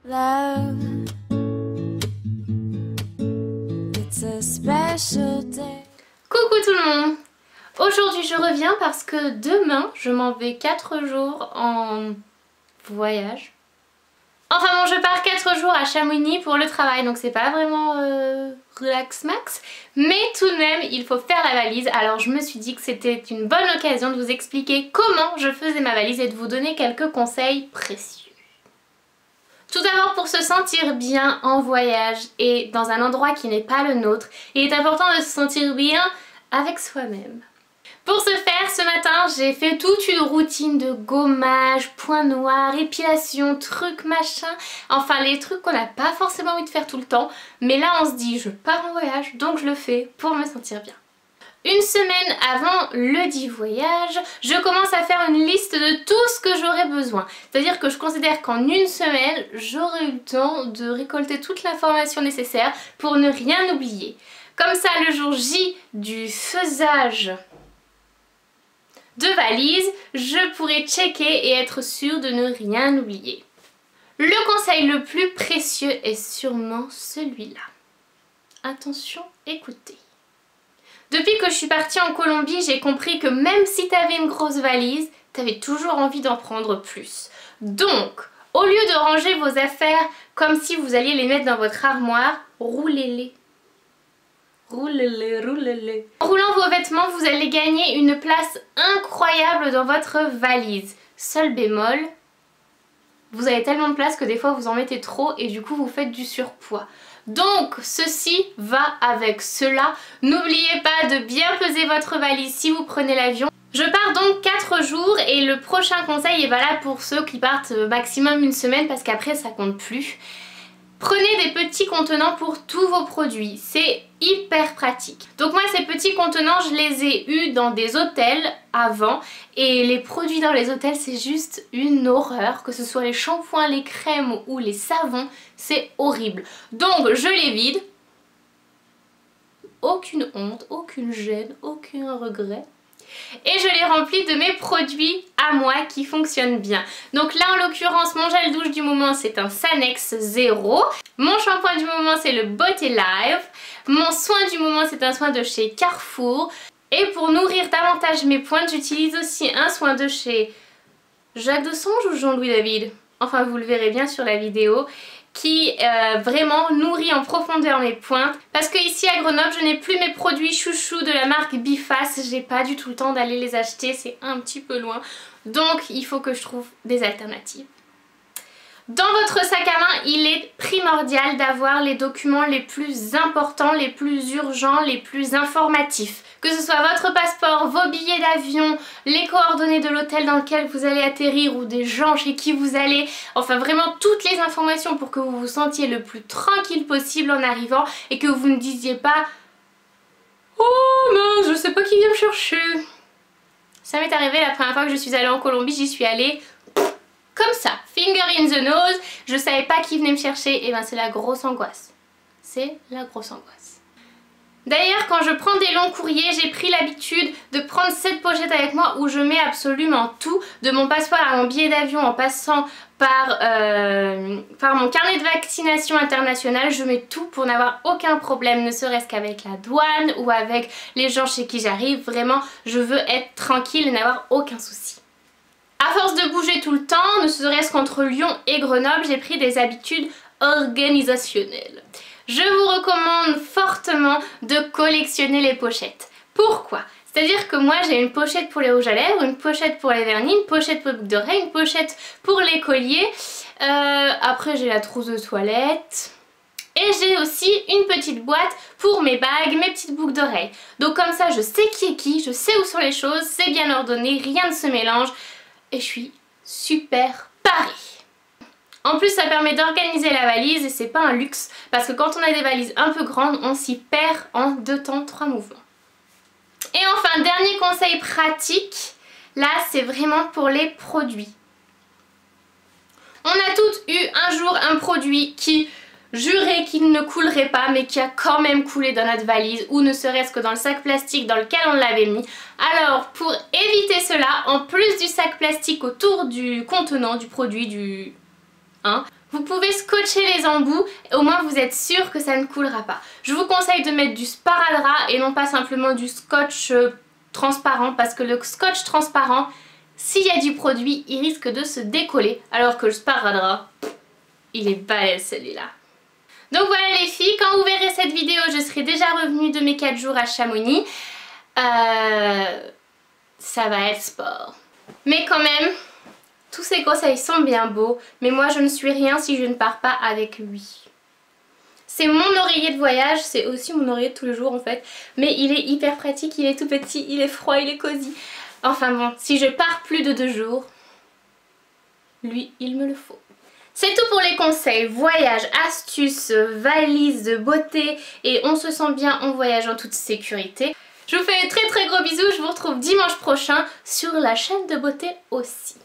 Love, it's a special day. Coucou tout le monde! Aujourd'hui je reviens parce que demain je m'en vais 4 jours en voyage. Enfin bon, je pars 4 jours à Chamonix pour le travail, donc c'est pas vraiment relax max. Mais tout de même, il faut faire la valise. Alors je me suis dit que c'était une bonne occasion de vous expliquer comment je faisais ma valise et de vous donner quelques conseils précieux. Tout d'abord, pour se sentir bien en voyage et dans un endroit qui n'est pas le nôtre, il est important de se sentir bien avec soi-même. Pour ce faire, ce matin, j'ai fait toute une routine de gommage, points noirs, épilation, trucs, machin. Enfin, les trucs qu'on n'a pas forcément envie de faire tout le temps. Mais là, on se dit, je pars en voyage, donc je le fais pour me sentir bien. Une semaine avant le dit voyage, je commence à faire une liste de tout ce que j'aurais besoin. C'est-à-dire que je considère qu'en une semaine, j'aurai eu le temps de récolter toute l'information nécessaire pour ne rien oublier. Comme ça, le jour J du faisage de valise, je pourrai checker et être sûre de ne rien oublier. Le conseil le plus précieux est sûrement celui-là. Attention, écoutez. Depuis que je suis partie en Colombie, j'ai compris que même si t'avais une grosse valise, t'avais toujours envie d'en prendre plus. Donc, au lieu de ranger vos affaires comme si vous alliez les mettre dans votre armoire, roulez-les. Roulez-les, roulez-les. En roulant vos vêtements, vous allez gagner une place incroyable dans votre valise. Seul bémol, vous avez tellement de place que des fois vous en mettez trop et du coup vous faites du surpoids. Donc ceci va avec cela. N'oubliez pas de bien peser votre valise si vous prenez l'avion. Je pars donc 4 jours et le prochain conseil est valable pour ceux qui partent maximum une semaine parce qu'après ça compte plus. Prenez des petits contenants pour tous vos produits, c'est hyper pratique. Donc moi ces petits contenants je les ai eus dans des hôtels avant et les produits dans les hôtels c'est juste une horreur, que ce soit les shampoings, les crèmes ou les savons, c'est horrible. Donc je les vide, aucune honte, aucune gêne, aucun regret. Et je les remplis de mes produits à moi qui fonctionnent bien. Donc là en l'occurrence mon gel douche du moment c'est un Sanex 0. Mon shampoing du moment c'est le Beauty Life. Mon soin du moment c'est un soin de chez Carrefour. Et pour nourrir davantage mes pointes j'utilise aussi un soin de chez Jacques Desange ou Jean-Louis David. Enfin vous le verrez bien sur la vidéo. Qui vraiment nourrit en profondeur mes pointes. Parce que ici à Grenoble je n'ai plus mes produits chouchous de la marque Biface. J'ai pas du tout le temps d'aller les acheter, c'est un petit peu loin. Donc il faut que je trouve des alternatives. Dans votre sac à main, il est primordial d'avoir les documents les plus importants, les plus urgents, les plus informatifs. Que ce soit votre passeport, vos billets d'avion, les coordonnées de l'hôtel dans lequel vous allez atterrir ou des gens chez qui vous allez. Enfin vraiment toutes les informations pour que vous vous sentiez le plus tranquille possible en arrivant et que vous ne disiez pas « Oh mince, je sais pas qui vient me chercher ». Ça m'est arrivé la première fois que je suis allée en Colombie, j'y suis allée comme ça, finger in the nose, je savais pas qui venait me chercher, et ben c'est la grosse angoisse. C'est la grosse angoisse. D'ailleurs quand je prends des longs courriers, j'ai pris l'habitude de prendre cette pochette avec moi où je mets absolument tout, de mon passeport à mon billet d'avion en passant par mon carnet de vaccination internationale, je mets tout pour n'avoir aucun problème, ne serait-ce qu'avec la douane ou avec les gens chez qui j'arrive. Vraiment, je veux être tranquille et n'avoir aucun souci. À force de bouger tout le temps, ne serait-ce qu'entre Lyon et Grenoble, j'ai pris des habitudes organisationnelles. Je vous recommande fortement de collectionner les pochettes. Pourquoi? C'est-à-dire que moi j'ai une pochette pour les rouges à lèvres, une pochette pour les vernis, une pochette pour les boucles d'oreilles, une pochette pour les colliers. Après j'ai la trousse de toilette. Et j'ai aussi une petite boîte pour mes bagues, mes petites boucles d'oreilles. Donc comme ça je sais qui est qui, je sais où sont les choses, c'est bien ordonné, rien ne se mélange. Et je suis super parée. En plus ça permet d'organiser la valise et c'est pas un luxe parce que quand on a des valises un peu grandes on s'y perd en 2 temps 3 mouvements. Et enfin dernier conseil pratique, là c'est vraiment pour les produits. On a toutes eu un jour un produit qui jurait qu'il ne coulerait pas mais qui a quand même coulé dans notre valise ou ne serait-ce que dans le sac plastique dans lequel on l'avait mis. Alors pour éviter cela, en plus du sac plastique autour du contenant du produit, Vous pouvez scotcher les embouts, au moins vous êtes sûr que ça ne coulera pas. Je vous conseille de mettre du sparadrap et non pas simplement du scotch transparent, parce que le scotch transparent, s'il y a du produit, il risque de se décoller, alors que le sparadrap, il est balèze celui-là. Donc voilà les filles, quand vous verrez cette vidéo, je serai déjà revenue de mes 4 jours à Chamonix. Ça va être sport. Mais quand même, tous ces conseils sont bien beaux, mais moi je ne suis rien si je ne pars pas avec lui. C'est mon oreiller de voyage, c'est aussi mon oreiller de tous les jours en fait, mais il est hyper pratique, il est tout petit, il est froid, il est cosy. Enfin bon, si je pars plus de 2 jours, lui il me le faut. C'est tout pour les conseils, voyage, astuces, valises, beauté et on se sent bien en voyage en toute sécurité. Je vous fais de très gros bisous, je vous retrouve dimanche prochain sur la chaîne de beauté aussi.